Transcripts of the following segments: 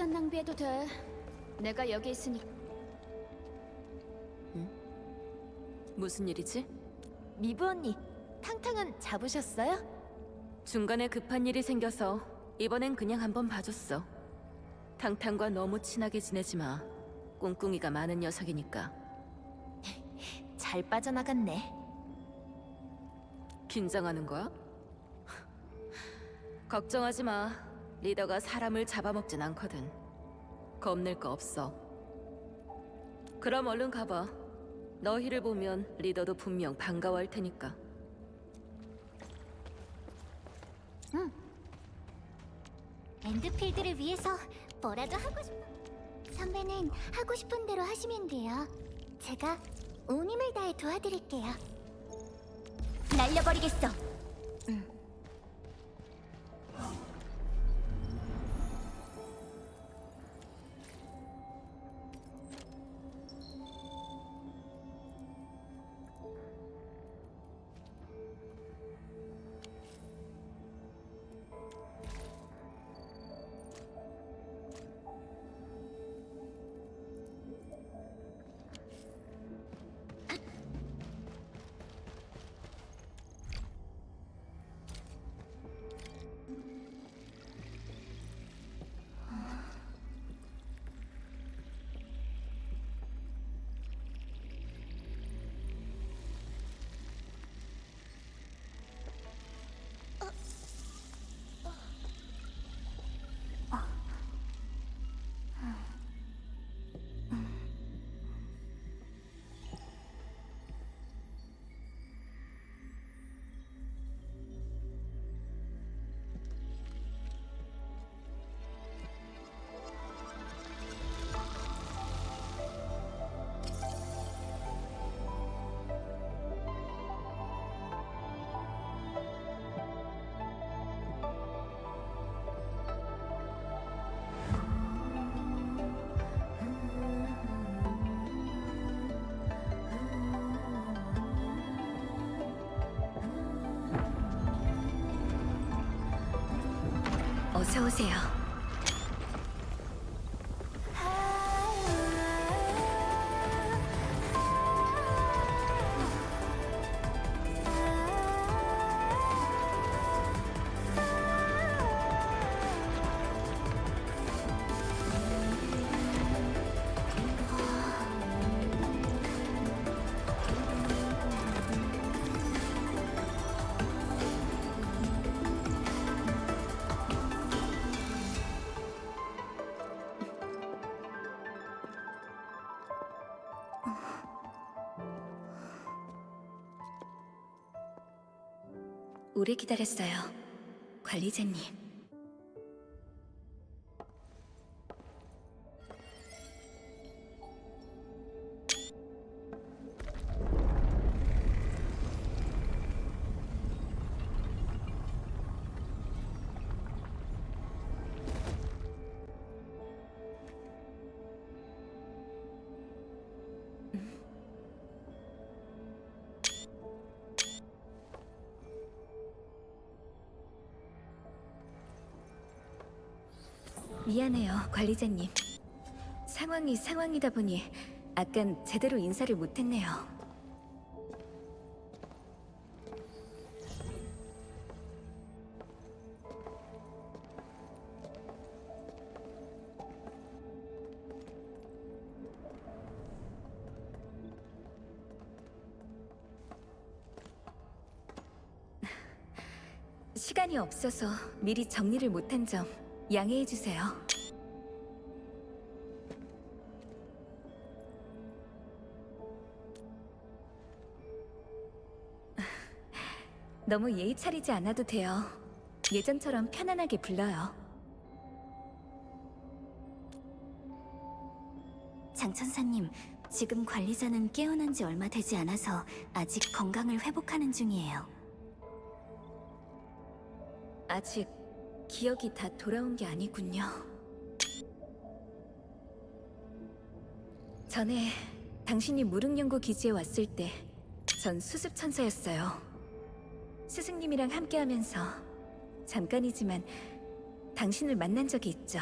시간 낭비해도 돼. 내가 여기 있으니. 무슨 일이지? 미브 언니, 탕탕은 잡으셨어요? 중간에 급한 일이 생겨서 이번엔 그냥 한번 봐줬어. 탕탕과 너무 친하게 지내지 마. 꿍꿍이가 많은 녀석이니까. 잘 빠져나갔네. 긴장하는 거야? 걱정하지 마. 리더가 사람을 잡아먹진 않거든. 겁낼 거 없어. 그럼 얼른 가봐. 너희를 보면 리더도 분명 반가워할 테니까. 엔드필드를 위해서 뭐라도 하고 싶어. 선배는 하고 싶은 대로 하시면 돼요. 제가 온 힘을 다해 도와드릴게요. 날려버리겠어. 어서 오세요. 오래 기다렸어요, 관리자님. 미안해요, 관리자님. 상황이 상황이다 보니 아깐 제대로 인사를 못했네요. 시간이 없어서 미리 정리를 못한 점 양해해 주세요. 너무 예의 차리지 않아도 돼요. 예전처럼 편안하게 불러요. 장천사님, 지금 관리자는 깨어난 지 얼마 되지 않아서 아직 건강을 회복하는 중이에요. 아직 기억이 다 돌아온 게 아니군요. 전에 당신이 무릉연구 기지에 왔을 때 전 수습천사였어요. 스승님이랑 함께하면서 잠깐이지만 당신을 만난 적이 있죠.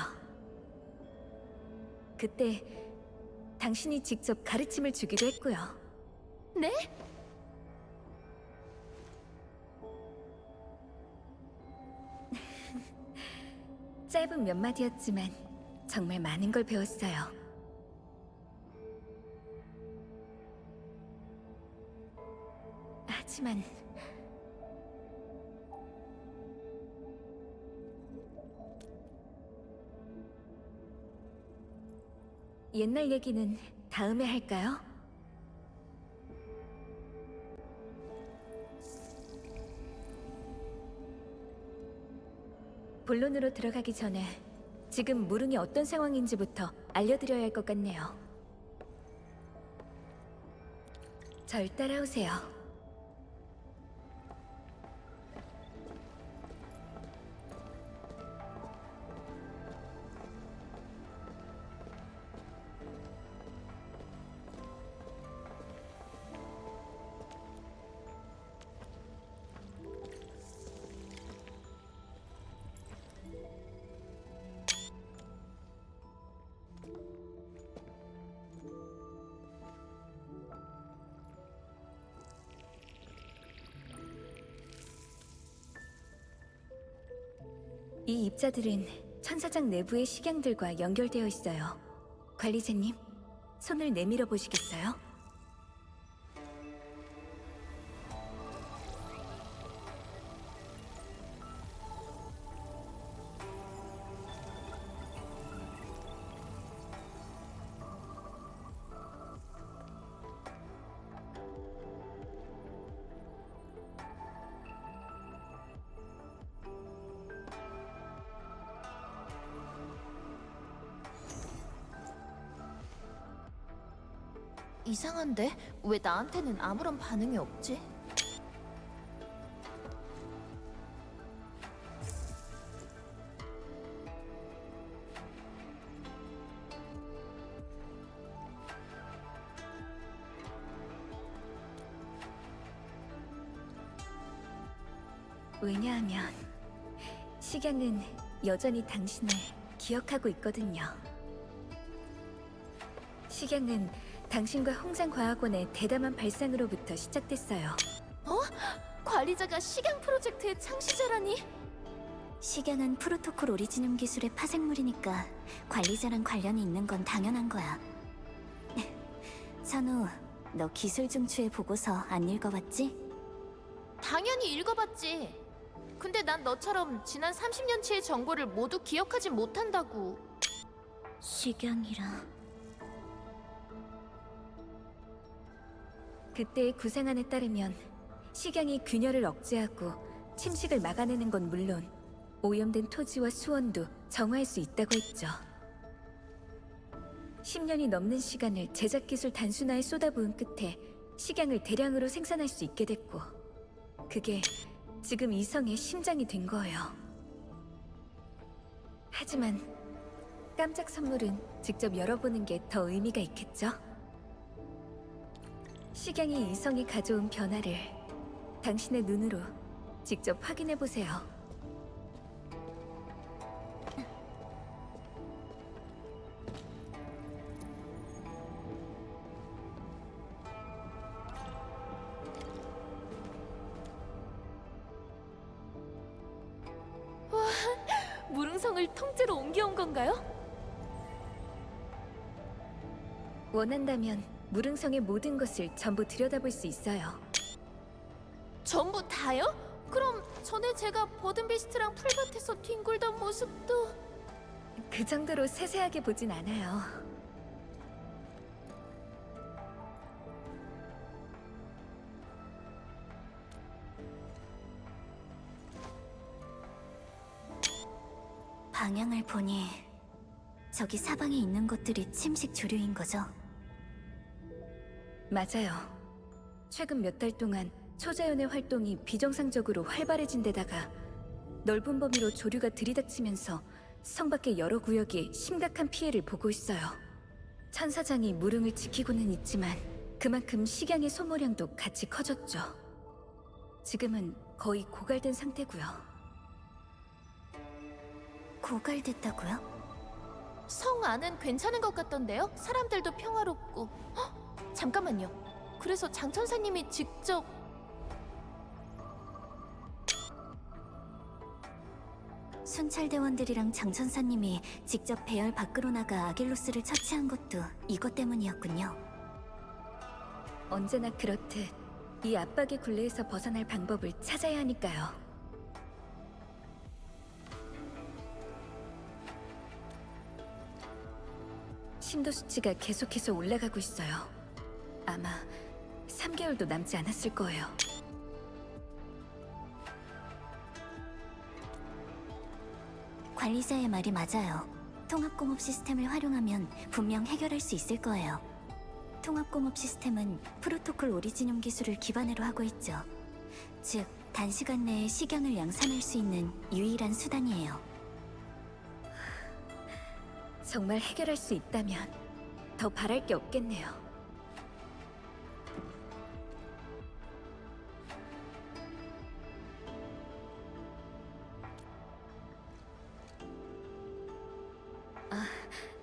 그때 당신이 직접 가르침을 주기도 했고요. 네? 짧은 몇 마디였지만 정말 많은 걸 배웠어요. 하지만 옛날 얘기는 다음에 할까요? 본론으로 들어가기 전에 지금 무릉이 어떤 상황인지부터 알려드려야 할 것 같네요. 절 따라오세요. 이 입자들은 천사장 내부의 식양들과 연결되어 있어요. 관리자님, 손을 내밀어 보시겠어요? 이상한데? 왜 나한테는 아무런 반응이 없지? 왜냐하면 식양은 여전히 당신을 기억하고 있거든요. 식양은 당신과 홍장과학원의 대담한 발상으로부터 시작됐어요. 관리자가 식양 프로젝트의 창시자라니? 식양은 프로토콜 오리지눔 기술의 파생물이니까 관리자랑 관련이 있는 건 당연한 거야. 선우, 너 기술 중추의 보고서 안 읽어봤지? 당연히 읽어봤지. 근데 난 너처럼 지난 30년치의 정보를 모두 기억하지 못한다고. 식양이라... 그때의 구상안에 따르면 식양이 균열을 억제하고 침식을 막아내는 건 물론 오염된 토지와 수원도 정화할 수 있다고 했죠. 10년이 넘는 시간을 제작 기술 단순화에 쏟아부은 끝에 식양을 대량으로 생산할 수 있게 됐고, 그게 지금 이성의 심장이 된 거예요. 하지만 깜짝 선물은 직접 열어보는 게 더 의미가 있겠죠? 식양이 이성이 가져온 변화를 당신의 눈으로 직접 확인해 보세요. 무릉성을 통째로 옮겨온 건가요? 원한다면 무릉성의 모든 것을 전부 들여다볼 수 있어요. 전부 다요? 그럼 전에 제가 버든비스트랑 풀밭에서 뒹굴던 모습도... 그 정도로 세세하게 보진 않아요. 방향을 보니 저기 사방에 있는 것들이 침식 조류인 거죠? 맞아요. 최근 몇 달 동안 초자연의 활동이 비정상적으로 활발해진 데다가 넓은 범위로 조류가 들이닥치면서 성 밖의 여러 구역이 심각한 피해를 보고 있어요. 천사장이 무릉을 지키고는 있지만 그만큼 식양의 소모량도 같이 커졌죠. 지금은 거의 고갈된 상태고요. 고갈됐다고요? 성 안은 괜찮은 것 같던데요? 사람들도 평화롭고. 잠깐만요. 그래서 장천사님이 직접 순찰대원들이랑 장천사님이 직접 배열 밖으로 나가 아길로스를 처치한 것도 이것 때문이었군요. 언제나 그렇듯 이 압박의 굴레에서 벗어날 방법을 찾아야 하니까요. 심도 수치가 계속해서 올라가고 있어요. 아마 3개월도 남지 않았을 거예요. 관리자의 말이 맞아요. 통합공업 시스템을 활용하면 분명 해결할 수 있을 거예요. 통합공업 시스템은 프로토콜 오리지늄 기술을 기반으로 하고 있죠. 즉, 단시간 내에 식양을 양산할 수 있는 유일한 수단이에요. 정말 해결할 수 있다면 더 바랄 게 없겠네요. 아,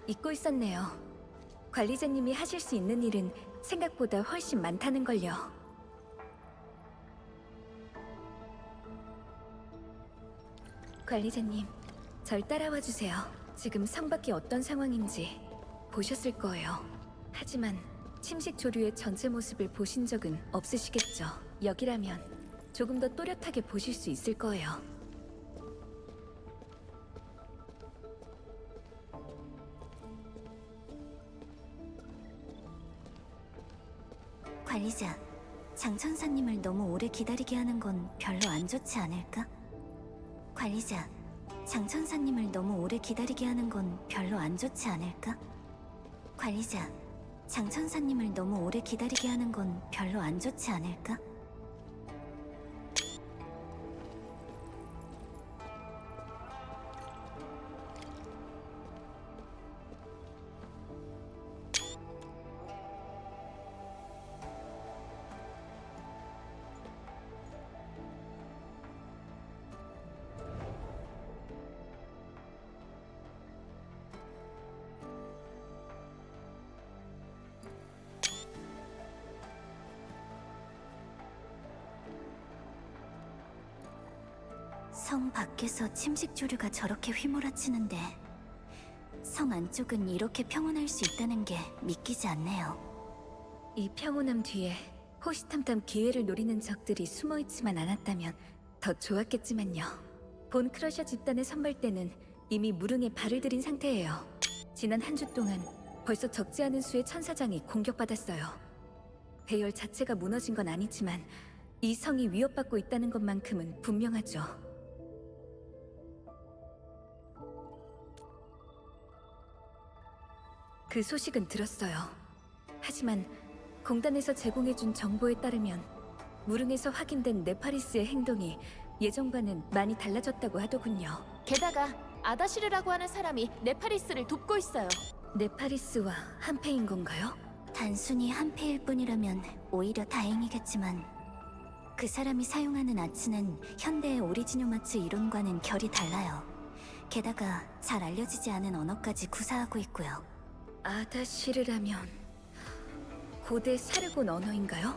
잊고 있었네요. 관리자님이 하실 수 있는 일은 생각보다 훨씬 많다는 걸요. 관리자님, 절 따라와 주세요. 지금 성 밖이 어떤 상황인지 보셨을 거예요. 하지만 침식 조류의 전체 모습을 보신 적은 없으시겠죠. 여기라면 조금 더 또렷하게 보실 수 있을 거예요. 관리자, 장천사님을 너무 오래 기다리게 하는 건 별로 안 좋지 않을까? 관리자, 장천사님을 너무 오래 기다리게 하는 건 별로 안 좋지 않을까? 관리자, 장천사님을 너무 오래 기다리게 하는 건 별로 안 좋지 않을까? 성 밖에서 침식 조류가 저렇게 휘몰아치는데 성 안쪽은 이렇게 평온할 수 있다는 게 믿기지 않네요. 이 평온함 뒤에 호시탐탐 기회를 노리는 적들이 숨어있지만 않았다면 더 좋았겠지만요. 본 크러셔 집단의 선발대는 이미 무릉에 발을 들인 상태예요. 지난 한 주 동안 벌써 적지 않은 수의 천사장이 공격받았어요. 배열 자체가 무너진 건 아니지만 이 성이 위협받고 있다는 것만큼은 분명하죠. 그 소식은 들었어요. 하지만 공단에서 제공해준 정보에 따르면 무릉에서 확인된 네파리스의 행동이 예전과는 많이 달라졌다고 하더군요. 게다가 아다시르라고 하는 사람이 네파리스를 돕고 있어요. 네파리스와 한패인 건가요? 단순히 한패일 뿐이라면 오히려 다행이겠지만 그 사람이 사용하는 아츠는 현대의 오리지노 마츠 이론과는 결이 달라요. 게다가 잘 알려지지 않은 언어까지 구사하고 있고요. 아다시르라면 고대 사르곤 언어인가요?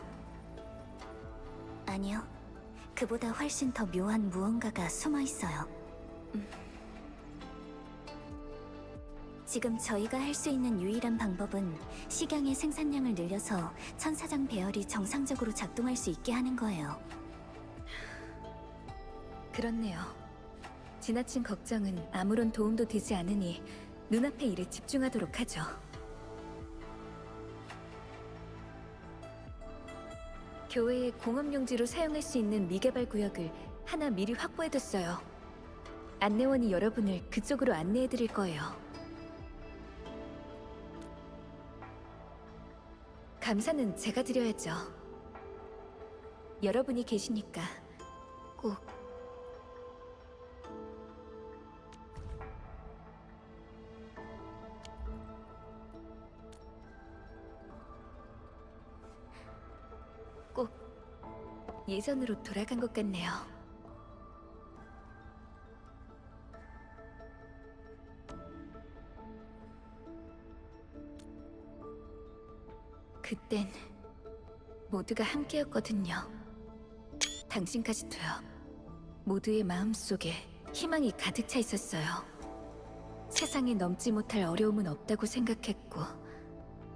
아니요. 그보다 훨씬 더 묘한 무언가가 숨어 있어요. 지금 저희가 할 수 있는 유일한 방법은 식양의 생산량을 늘려서 천사장 배열이 정상적으로 작동할 수 있게 하는 거예요. 그렇네요. 지나친 걱정은 아무런 도움도 되지 않으니 눈앞의 일에 집중하도록 하죠. 교회의 공업용지로 사용할 수 있는 미개발 구역을 하나 미리 확보해뒀어요. 안내원이 여러분을 그쪽으로 안내해드릴 거예요. 감사는 제가 드려야죠. 여러분이 계시니까 꼭 예전으로 돌아간 것 같네요. 그땐 모두가 함께였거든요. 당신까지도요. 모두의 마음속에 희망이 가득 차 있었어요. 세상에 넘지 못할 어려움은 없다고 생각했고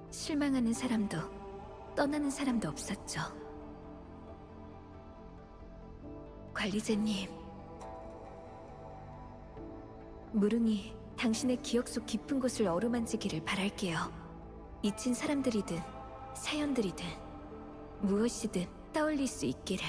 실망하는 사람도 떠나는 사람도 없었죠. 관리자님, 무릉이 당신의 기억 속 깊은 곳을 어루만지기를 바랄게요. 잊힌 사람들이든 사연들이든 무엇이든 떠올릴 수 있기를.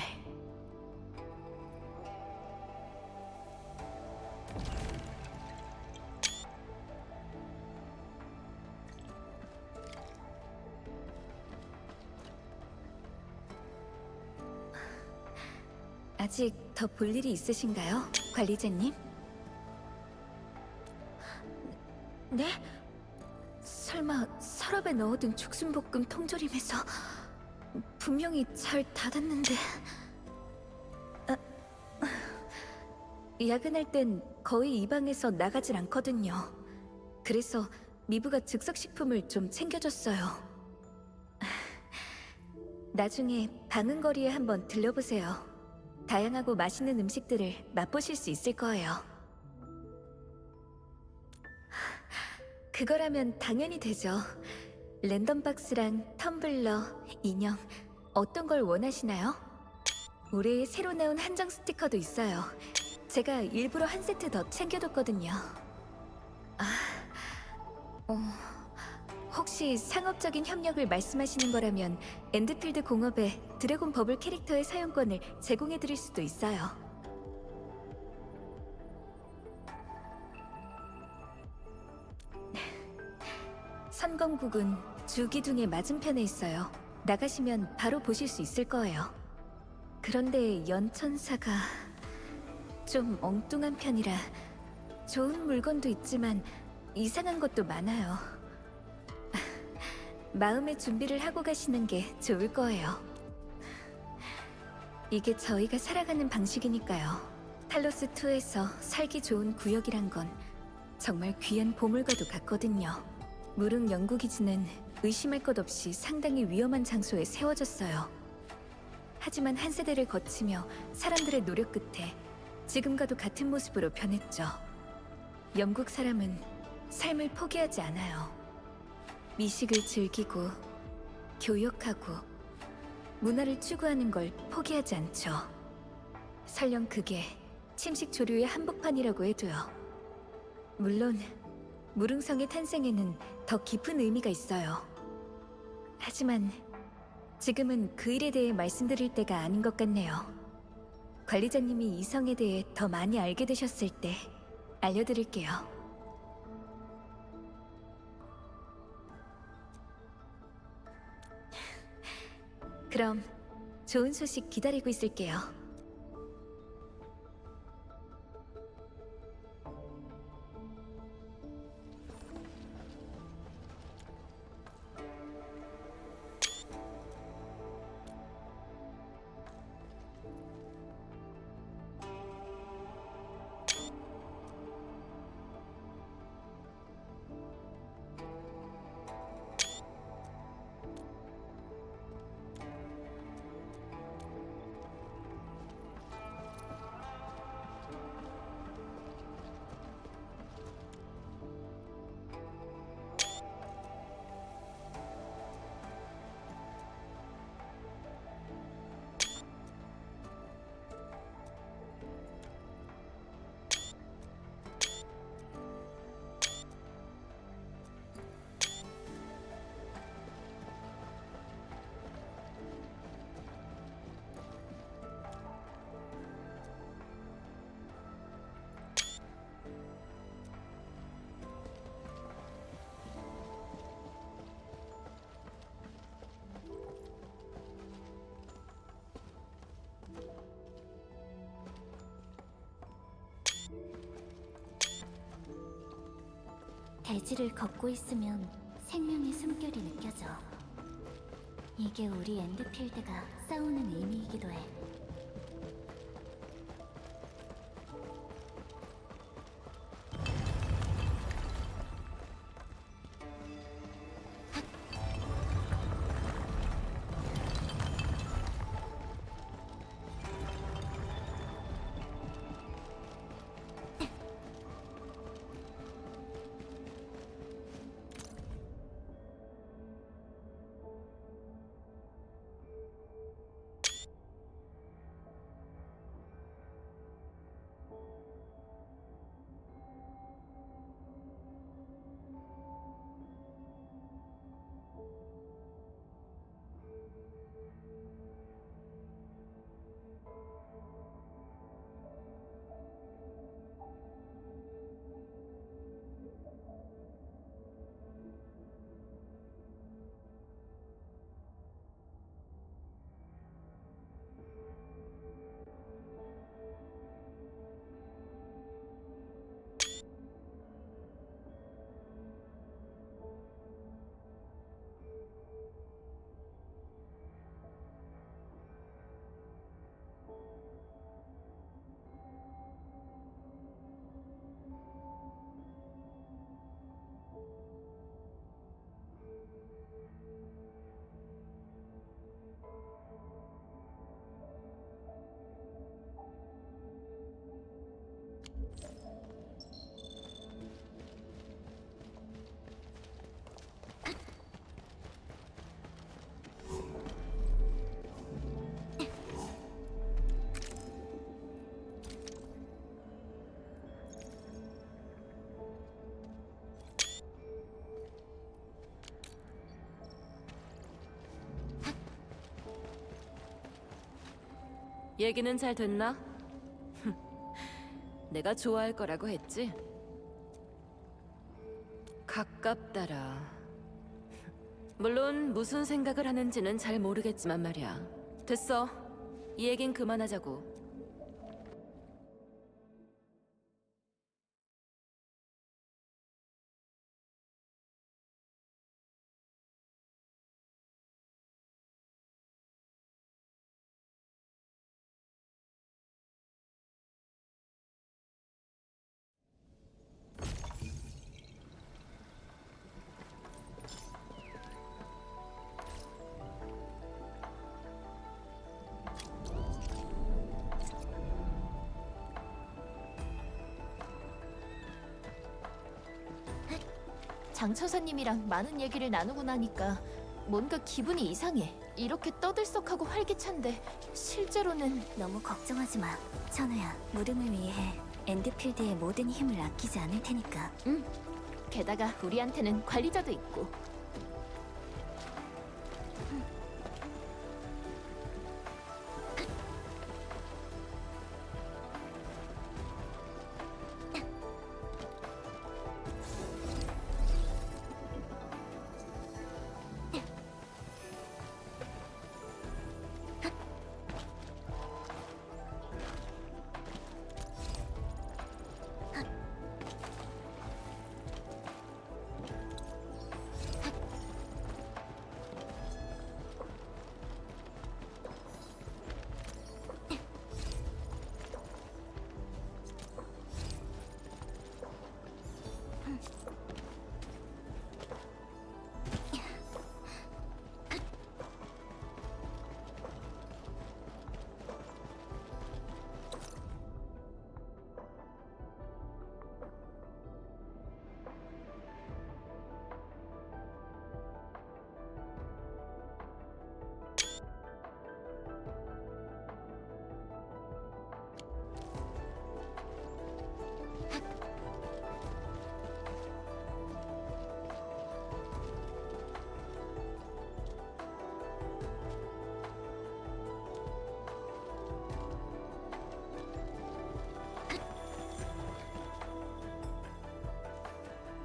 아직 더 볼 일이 있으신가요, 관리자님? 네? 설마 서랍에 넣어둔 죽순볶음 통조림에서 분명히 잘 닫았는데... 야근할 땐 거의 이 방에서 나가질 않거든요. 그래서 미부가 즉석식품을 좀 챙겨줬어요. 나중에 방은거리에 한번 들려보세요. 다양하고 맛있는 음식들을 맛보실 수 있을 거예요. 그거라면 당연히 되죠. 랜덤박스랑 텀블러, 인형, 어떤 걸 원하시나요? 올해 새로 나온 한정 스티커도 있어요. 제가 일부러 한 세트 더 챙겨뒀거든요. 혹시 상업적인 협력을 말씀하시는 거라면 엔드필드 공업에 드래곤 버블 캐릭터의 사용권을 제공해드릴 수도 있어요. 선검국은 주기둥의 맞은편에 있어요. 나가시면 바로 보실 수 있을 거예요. 그런데 연천사가 좀 엉뚱한 편이라 좋은 물건도 있지만 이상한 것도 많아요. 마음의 준비를 하고 가시는 게 좋을 거예요. 이게 저희가 살아가는 방식이니까요. 탈로스2에서 살기 좋은 구역이란 건 정말 귀한 보물과도 같거든요. 무릉 연구기지는 의심할 것 없이 상당히 위험한 장소에 세워졌어요. 하지만 한 세대를 거치며 사람들의 노력 끝에 지금과도 같은 모습으로 변했죠. 영국 사람은 삶을 포기하지 않아요. 미식을 즐기고 교역하고 문화를 추구하는 걸 포기하지 않죠. 설령 그게 침식 조류의 한복판이라고 해도요. 물론 무릉성의 탄생에는 더 깊은 의미가 있어요. 하지만 지금은 그 일에 대해 말씀드릴 때가 아닌 것 같네요. 관리자님이 이 성에 대해 더 많이 알게 되셨을 때 알려드릴게요. 그럼 좋은 소식 기다리고 있을게요. 대지를 걷고 있으면 생명의 숨결이 느껴져. 이게 우리 엔드필드가 싸우는 의미이기도 해. 얘기는 잘 됐나? 내가 좋아할 거라고 했지? 가깝다라. 물론 무슨 생각을 하는지는 잘 모르겠지만 말이야. 됐어. 이 얘긴 그만하자고. 장 처사님이랑 많은 얘기를 나누고 나니까 뭔가 기분이 이상해. 이렇게 떠들썩하고 활기찬데 실제로는 너무 걱정하지 마. 천우야, 물음을 위해 엔드필드의 모든 힘을 아끼지 않을 테니까. 게다가 우리한테는 관리자도 있고.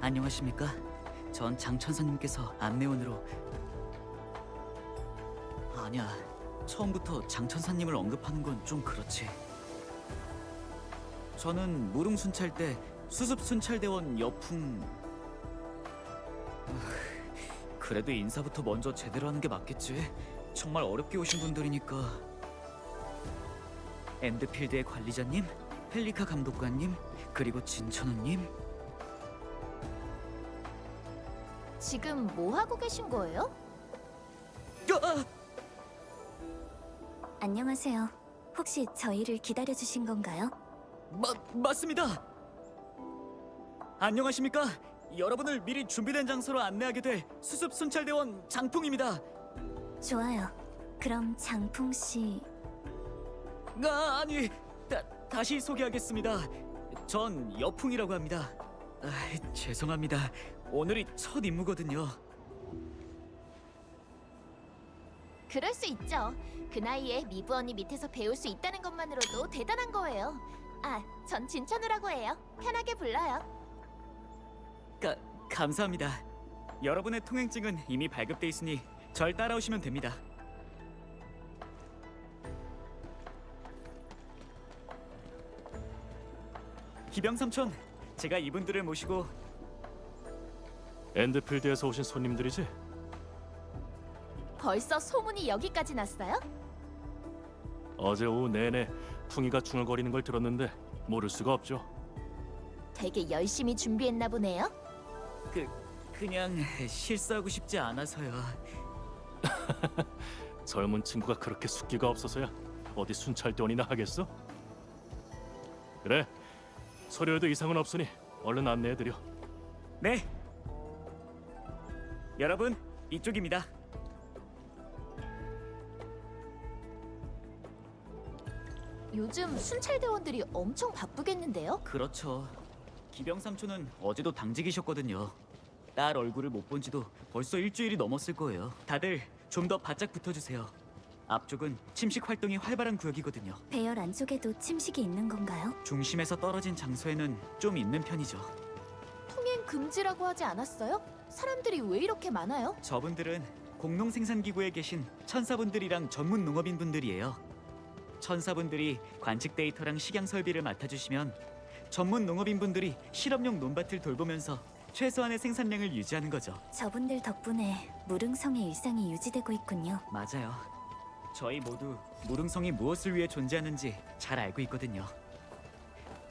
안녕하십니까? 전 장천사님께서 안내원으로... 아니야, 처음부터 장천사님을 언급하는 건 좀 그렇지. 저는 무릉순찰대 수습순찰대원 여풍... 그래도 인사부터 먼저 제대로 하는 게 맞겠지. 정말 어렵게 오신 분들이니까. 엔드필드의 관리자님, 펠리카 감독관님, 그리고 진천우님. 지금 뭐 하고 계신 거예요? 안녕하세요. 혹시 저희를 기다려주신 건가요? 맞습니다. 안녕하십니까? 여러분을 미리 준비된 장소로 안내하게 될 수습순찰대원 장풍입니다. 좋아요. 그럼 장풍 씨... 아니, 다시 소개하겠습니다. 전 여풍이라고 합니다. 죄송합니다. 오늘이 첫 임무거든요. 그럴 수 있죠. 그 나이에 미부 언니 밑에서 배울 수 있다는 것만으로도 대단한 거예요. 아, 전 진천우라고 해요. 편하게 불러요. 감사합니다. 여러분의 통행증은 이미 발급돼 있으니 절 따라오시면 됩니다. 기병 삼촌, 제가 이분들을 모시고... 엔드필드에서 오신 손님들이지? 벌써 소문이 여기까지 났어요? 어제 오후 내내 풍이가 중얼거리는 걸 들었는데 모를 수가 없죠. 되게 열심히 준비했나 보네요. 그냥 실수하고 싶지 않아서요. 젊은 친구가 그렇게 숙기가 없어서야 어디 순찰대원이나 하겠어? 그래, 서류에도 이상은 없으니 얼른 안내해드려. 네. 여러분, 이쪽입니다. 요즘 순찰대원들이 엄청 바쁘겠는데요? 그렇죠. 기병 삼촌은 어제도 당직이셨거든요. 딸 얼굴을 못 본 지도 벌써 일주일이 넘었을 거예요. 다들 좀 더 바짝 붙어주세요. 앞쪽은 침식 활동이 활발한 구역이거든요. 배열 안쪽에도 침식이 있는 건가요? 중심에서 떨어진 장소에는 좀 있는 편이죠. 통행 금지라고 하지 않았어요? 사람들이 왜 이렇게 많아요? 저분들은 공농 생산기구에 계신 천사분들이랑 전문 농업인분들이에요. 천사분들이 관측 데이터랑 식양 설비를 맡아주시면 전문 농업인분들이 실험용 논밭을 돌보면서 최소한의 생산량을 유지하는 거죠. 저분들 덕분에 무릉성의 일상이 유지되고 있군요. 맞아요. 저희 모두 무릉성이 무엇을 위해 존재하는지 잘 알고 있거든요.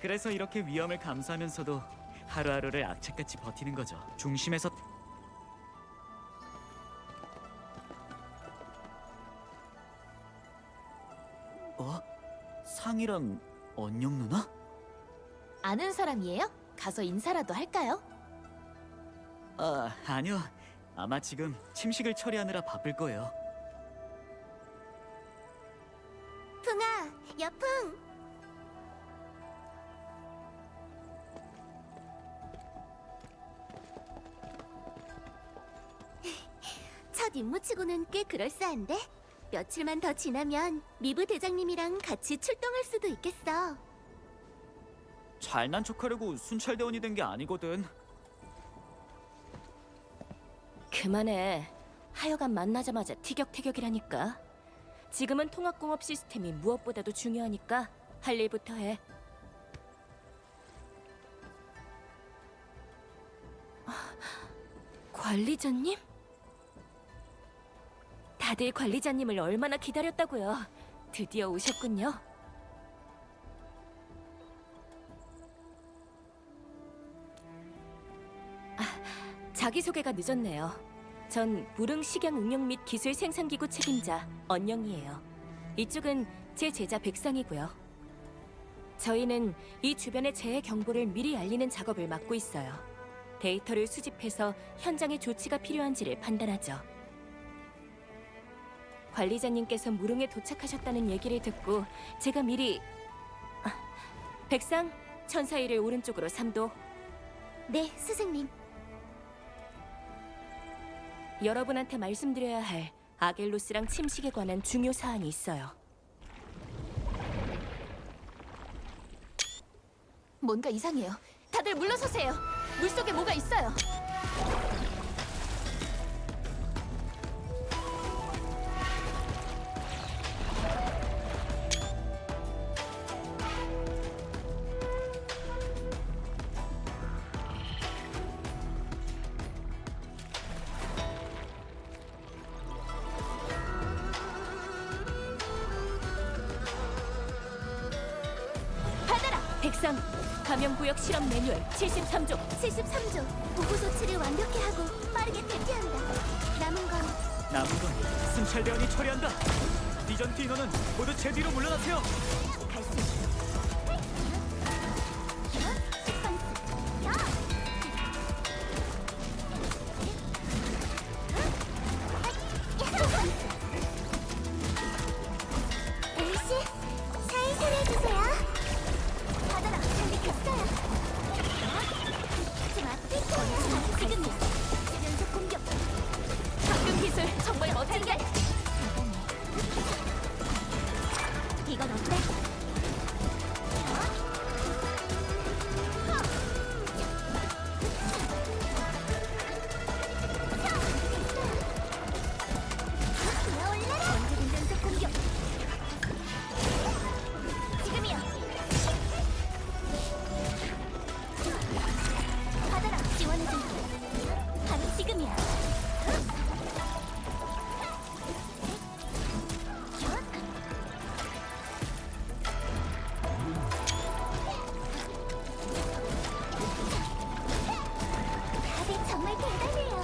그래서 이렇게 위험을 감수하면서도 하루하루를 악착같이 버티는 거죠. 중심에서 상이랑 언영 누나? 아는 사람이에요? 가서 인사라도 할까요? 아니요. 아마 지금 침식을 처리하느라 바쁠 거예요. 풍아, 여풍! 첫 임무치고는 꽤 그럴싸한데? 며칠만 더 지나면 미브 대장님이랑 같이 출동할 수도 있겠어. 잘난 척하려고 순찰대원이 된 게 아니거든. 그만해. 하여간 만나자마자 티격태격이라니까. 지금은 통합공업 시스템이 무엇보다도 중요하니까 할 일부터 해. 관리자님? 다들 관리자님을 얼마나 기다렸다고요. 드디어 오셨군요. 자기소개가 늦었네요. 전 무릉 식양 응용 및 기술 생산기구 책임자 언영이에요. 이쪽은 제 제자 백상이고요. 저희는 이 주변의 재해 경보를 미리 알리는 작업을 맡고 있어요. 데이터를 수집해서 현장에 조치가 필요한지를 판단하죠. 관리자님께서 무릉에 도착하셨다는 얘기를 듣고 제가 미리 백상, 천사일을 오른쪽으로 3도. 네, 스승님. 여러분한테 말씀드려야 할 아겔로스랑 침식에 관한 중요 사안이 있어요. 뭔가 이상해요. 다들 물러서세요. 물속에 뭐가 있어요. 백상, 감염구역 실험 매뉴얼 73조. 73조. 보고 조치를 완벽히 하고 빠르게 대피한다. 남은 건 순찰대원이 처리한다. 디전트 인원은 모두 제 뒤로 물러나세요. 갈 수 있어. 시퀀스. 야! 에이씨, 살살 해주세요. 받아라, 준비됐어요. 좀 앞에 거야. 지금이야. 연속 공격. 방금 기술 정말 멋진데. 이건 어때? 언제든 연속 공격. 지금이야. 받아라, 지원해줄게. 바로 지금이야. 다들 정말 대단해요.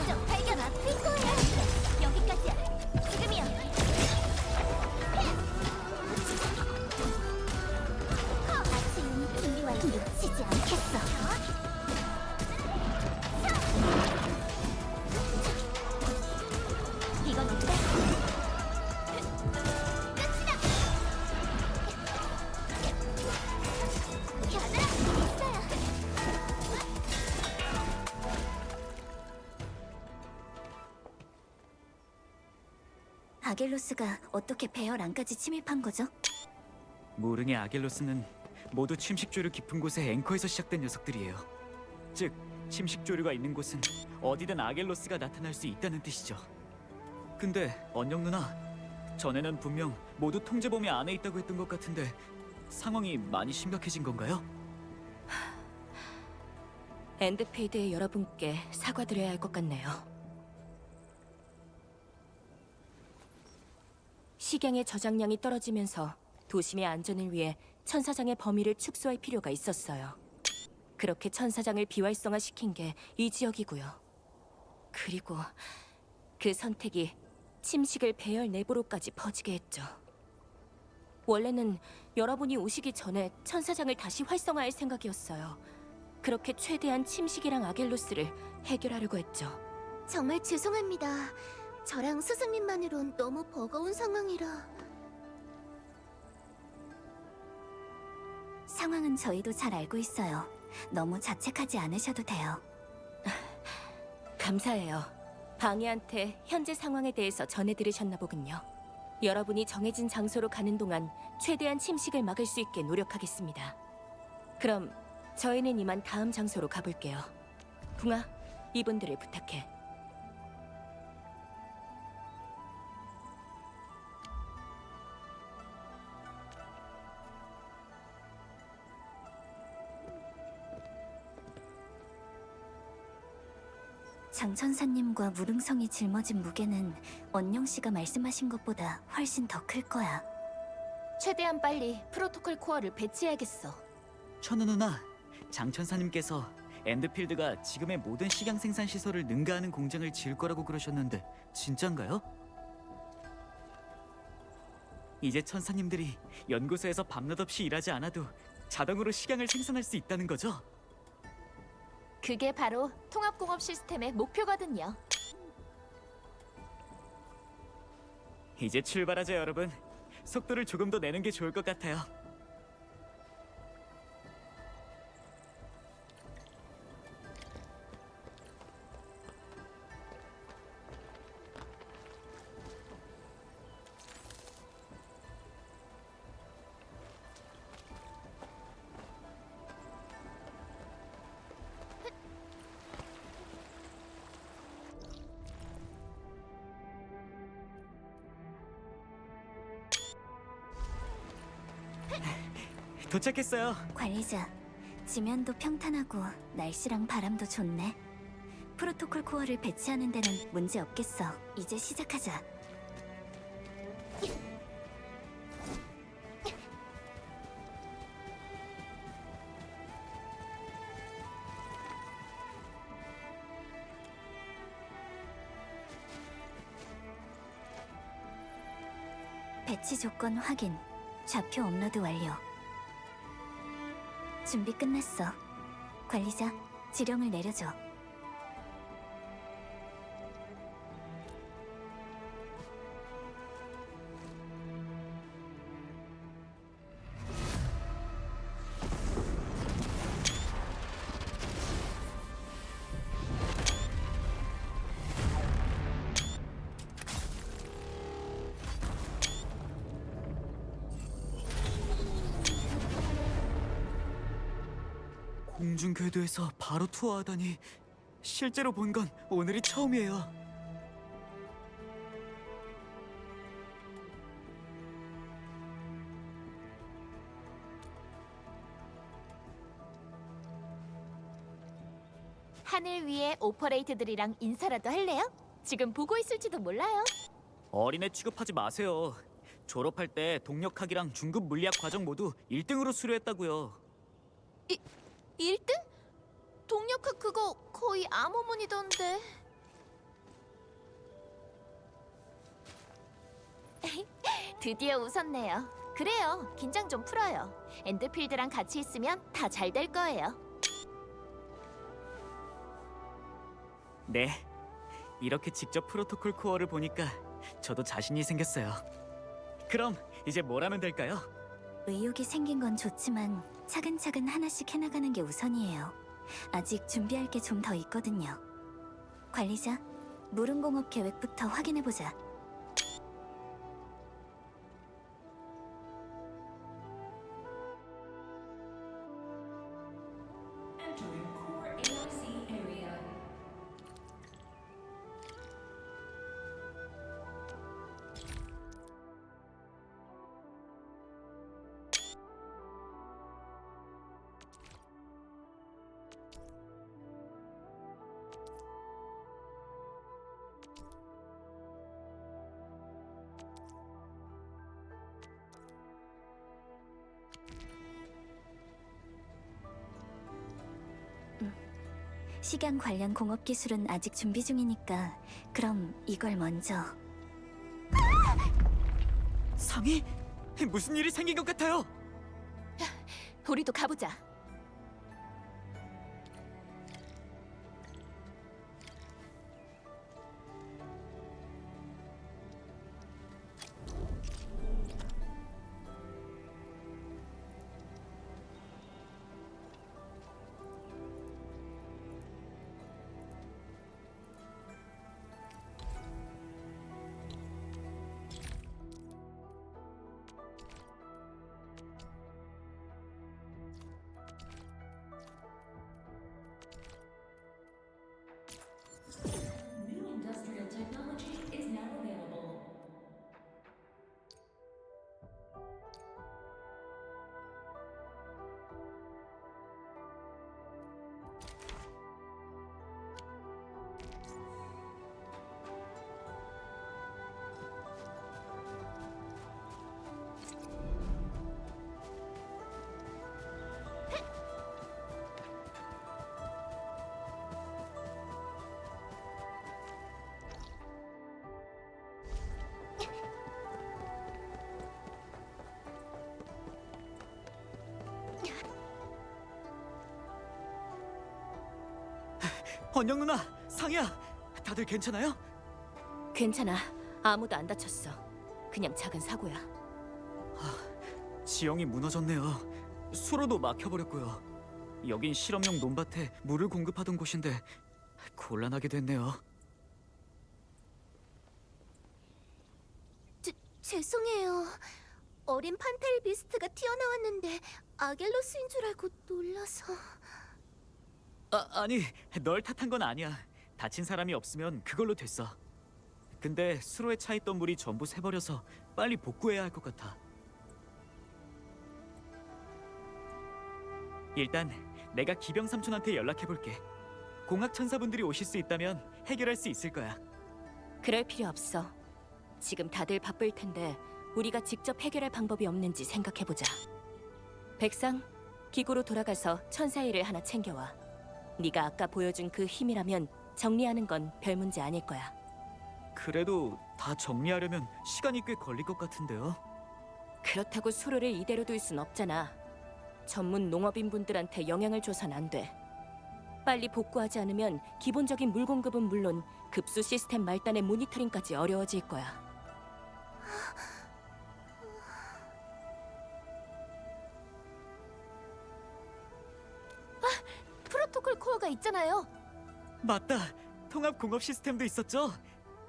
좀 발견 앞일 거야. 여기까지야. 지금이야. 아침 준비 완료. 놓치지 않겠어. 이건 어때? 끝이다. 받아라. 있어요. 아겔로스가 어떻게 배열 안까지 침입한 거죠? 모릉의 아겔로스는 모두 침식조류 깊은 곳의 앵커에서 시작된 녀석들이에요. 즉, 침식조류가 있는 곳은 어디든 아겔로스가 나타날 수 있다는 뜻이죠. 근데 언영 누나, 전에는 분명 모두 통제 범위 안에 있다고 했던 것 같은데 상황이 많이 심각해진 건가요? 엔드페이드의 여러분께 사과드려야 할 것 같네요. 식양의 저장량이 떨어지면서 도심의 안전을 위해 천사장의 범위를 축소할 필요가 있었어요. 그렇게 천사장을 비활성화시킨 게 이 지역이고요. 그리고 그 선택이 침식을 배열 내부로까지 퍼지게 했죠. 원래는 여러분이 오시기 전에 천사장을 다시 활성화할 생각이었어요. 그렇게 최대한 침식이랑 아겔로스를 해결하려고 했죠. 정말 죄송합니다. 저랑 스승님만으론 너무 버거운 상황이라. 상황은 저희도 잘 알고 있어요. 너무 자책하지 않으셔도 돼요. 감사해요. 방해한테 현재 상황에 대해서 전해들으셨나 보군요. 여러분이 정해진 장소로 가는 동안 최대한 침식을 막을 수 있게 노력하겠습니다. 그럼 저희는 이만 다음 장소로 가볼게요. 붕아, 이분들을 부탁해. 장천사님과 무릉성이 짊어진 무게는 언영 씨가 말씀하신 것보다 훨씬 더 클 거야. 최대한 빨리 프로토콜 코어를 배치해야겠어. 천우 누나, 장천사님께서 엔드필드가 지금의 모든 식양 생산 시설을 능가하는 공장을 지을 거라고 그러셨는데 진짠가요? 이제 천사님들이 연구소에서 밤낮 없이 일하지 않아도 자동으로 식양을 생산할 수 있다는 거죠? 그게 바로 통합공업 시스템의 목표거든요. 이제 출발하죠, 여러분. 속도를 조금 더 내는 게 좋을 것 같아요. 도착했어요. 관리자, 지면도 평탄하고 날씨랑 바람도 좋네. 프로토콜 코어를 배치하는 데는 문제 없겠어. 이제 시작하자. 배치 조건 확인. 좌표 업로드 완료. 준비 끝났어. 관리자, 지령을 내려줘. 공중 궤도에서 바로 투어하다니 실제로 본 건 오늘이 처음이에요. 하늘 위에 오퍼레이트들이랑 인사라도 할래요? 지금 보고 있을지도 몰라요. 어린애 취급하지 마세요. 졸업할 때 동력학이랑 중급 물리학 과정 모두 1등으로 수료했다고요. 1등? 동력학 그거 거의 암호문이던데. 드디어 웃었네요. 그래요, 긴장 좀 풀어요. 엔드필드랑 같이 있으면 다 잘 될 거예요. 네, 이렇게 직접 프로토콜 코어를 보니까 저도 자신이 생겼어요. 그럼 이제 뭘 하면 될까요? 의욕이 생긴 건 좋지만 차근차근 하나씩 해나가는 게 우선이에요. 아직 준비할 게 좀 더 있거든요. 관리자, 무릉공업 계획부터 확인해보자. 식양 관련 공업 기술은 아직 준비 중이니까 그럼 이걸 먼저. 상희? 무슨 일이 생긴 것 같아요. 우리도 가보자. 언영 누나, 상희야, 다들 괜찮아요? 괜찮아. 아무도 안 다쳤어. 그냥 작은 사고야. 지형이 무너졌네요. 수로도 막혀버렸고요. 여긴 실험용 논밭에 물을 공급하던 곳인데 곤란하게 됐네요. 죄송해요. 어린 판테일 비스트가 튀어나왔는데 아겔로스인 줄 알고 놀라서. 아니, 널 탓한 건 아니야. 다친 사람이 없으면 그걸로 됐어. 근데 수로에 차 있던 물이 전부 새버려서 빨리 복구해야 할 것 같아. 일단 내가 기병 삼촌한테 연락해볼게. 공학 천사분들이 오실 수 있다면 해결할 수 있을 거야. 그럴 필요 없어. 지금 다들 바쁠 텐데 우리가 직접 해결할 방법이 없는지 생각해보자. 백상, 기구로 돌아가서 천사일을 하나 챙겨와. 네가 아까 보여준 그 힘이라면 정리하는 건 별 문제 아닐 거야. 그래도 다 정리하려면 시간이 꽤 걸릴 것 같은데요. 그렇다고 수로를 이대로 둘 순 없잖아. 전문 농업인분들한테 영향을 줘선 안 돼. 빨리 복구하지 않으면 기본적인 물 공급은 물론 급수 시스템 말단의 모니터링까지 어려워질 거야. 프로토콜 코어가 있잖아요. 맞다. 통합 공업 시스템도 있었죠.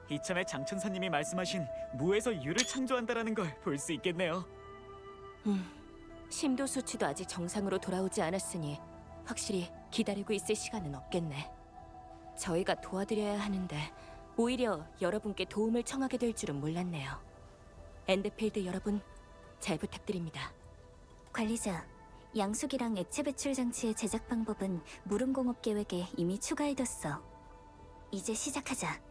이참에 장천사님이 말씀하신 무에서 유를 창조한다라는 걸 볼 수 있겠네요. 심도 수치도 아직 정상으로 돌아오지 않았으니 확실히 기다리고 있을 시간은 없겠네. 저희가 도와드려야 하는데 오히려 여러분께 도움을 청하게 될 줄은 몰랐네요. 엔드필드 여러분, 잘 부탁드립니다. 관리자, 양수기랑 액체 배출 장치의 제작 방법은 무릉공업 계획에 이미 추가해뒀어. 이제 시작하자.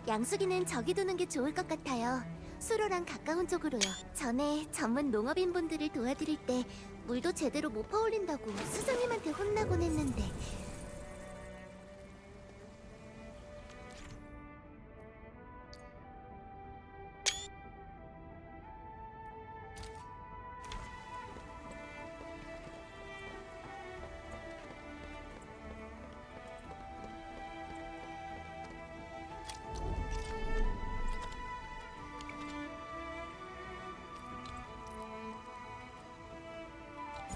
양수기는 저기 두는 게 좋을 것 같아요. 수로랑 가까운 쪽으로요. 전에 전문 농업인분들을 도와드릴 때 물도 제대로 못 퍼올린다고 수장님한테 혼나곤 했는데.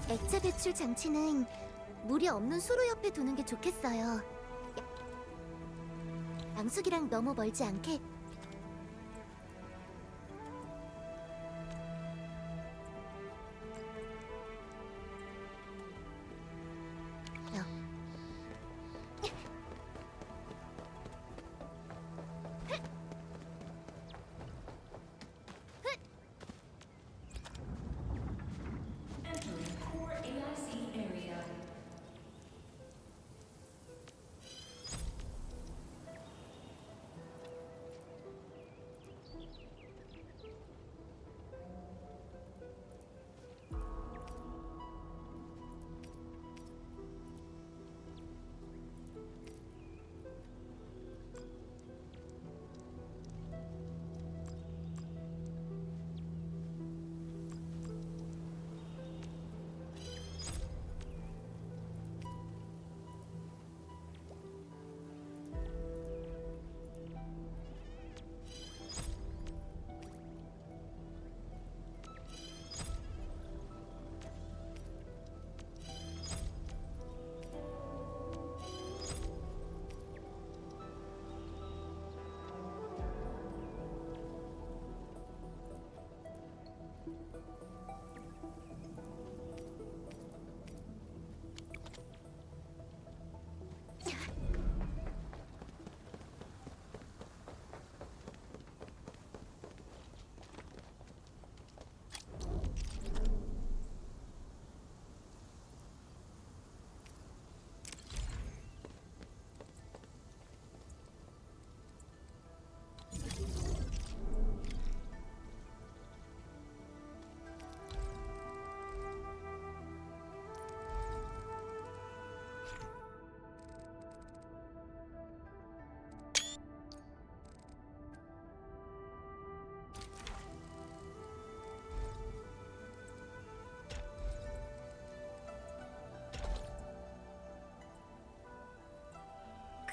액체 배출 장치는 물이 없는 수로 옆에 두는 게 좋겠어요. 양수기랑 너무 멀지 않게.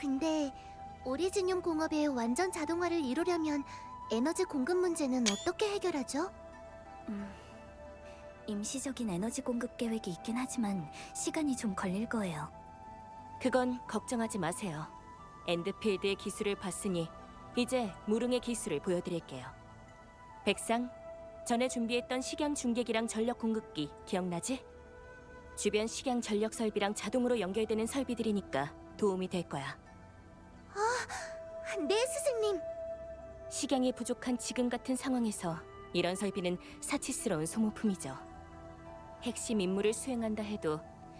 근데 오리지늄 공업의 완전 자동화를 이루려면 에너지 공급 문제는 어떻게 해결하죠? 임시적인 에너지 공급 계획이 있긴 하지만 시간이 좀 걸릴 거예요. 그건 걱정하지 마세요. 엔드필드의 기술을 봤으니 이제 무릉의 기술을 보여드릴게요. 백상, 전에 준비했던 식양 중계기랑 전력 공급기 기억나지? 주변 식양 전력 설비랑 자동으로 연결되는 설비들이니까 도움이 될 거야. 네, 스승님. 식양이 부족한 지금 같은 상황에서 이런 설비는 사치스러운 소모품이죠. 핵심 임무를 수행한다 해도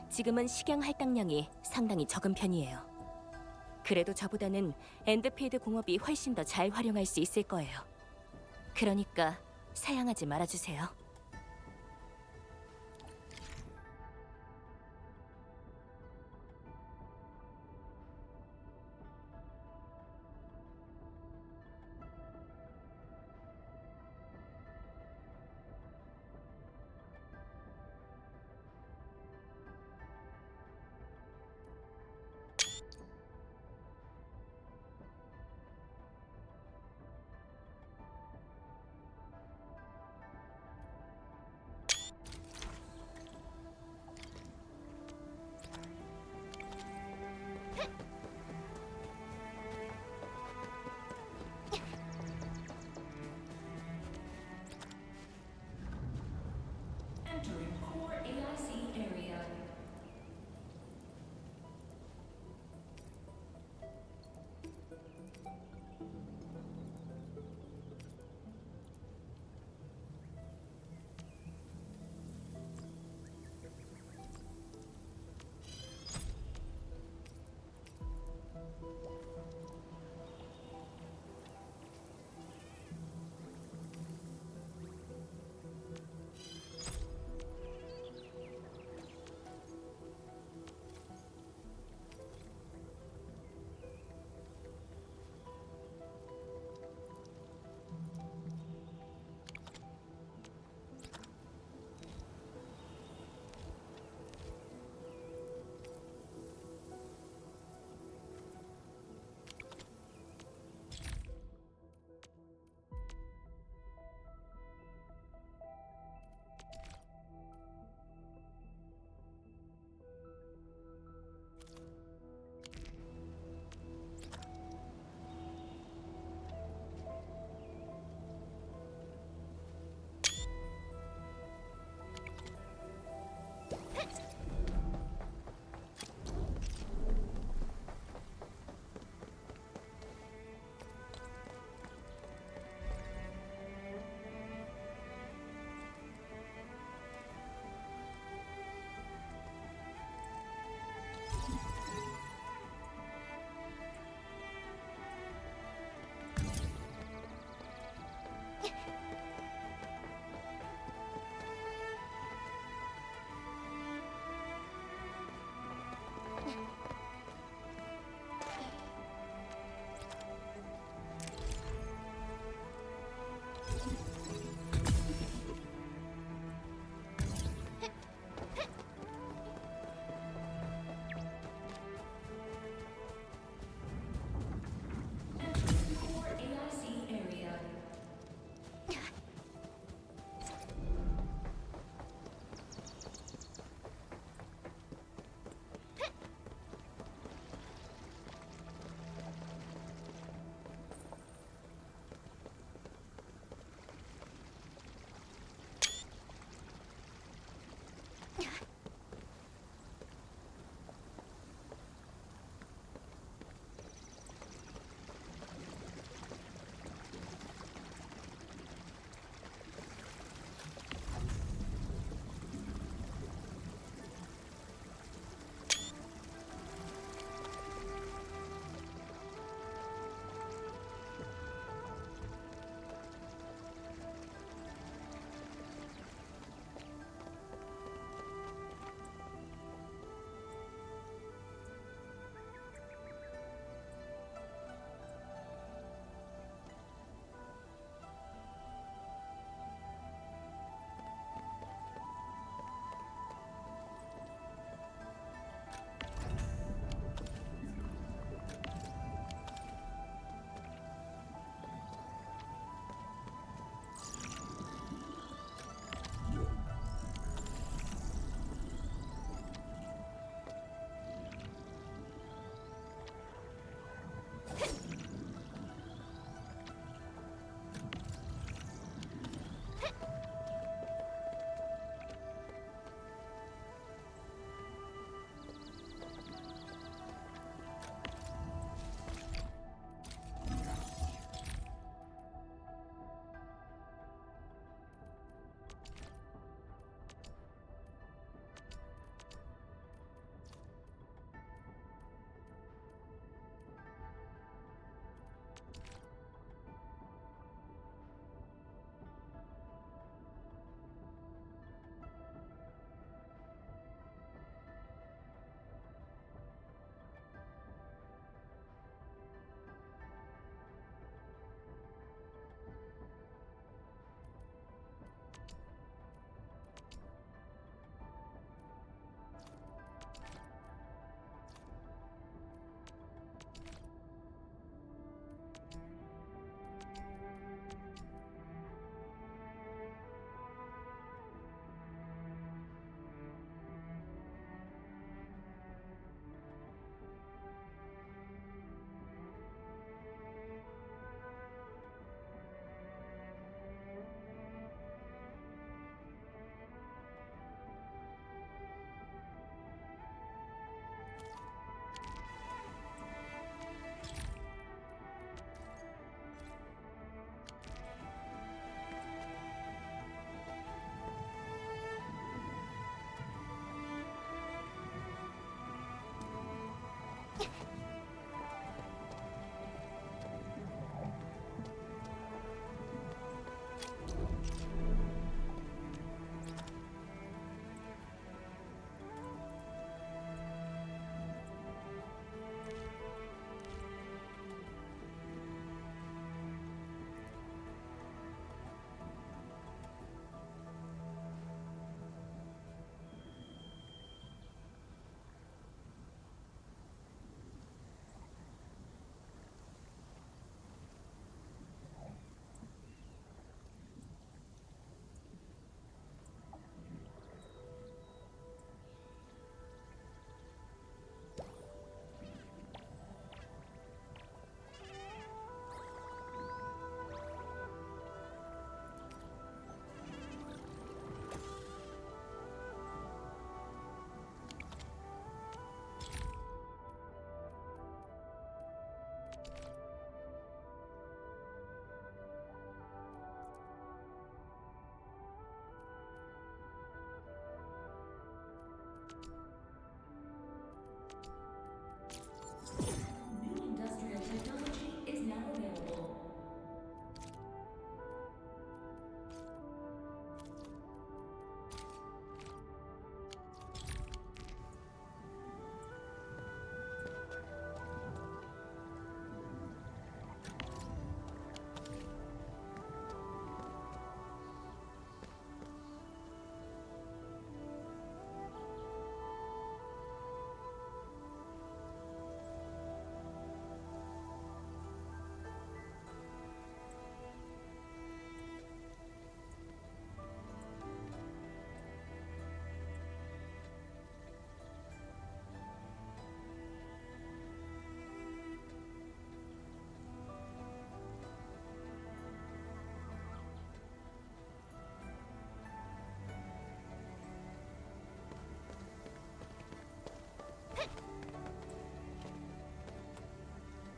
지금은 식양 할당량이 상당히 적은 편이에요. 그래도 저보다는 엔드필드 공업이 훨씬 더 잘 활용할 수 있을 거예요. 그러니까 사양하지 말아주세요.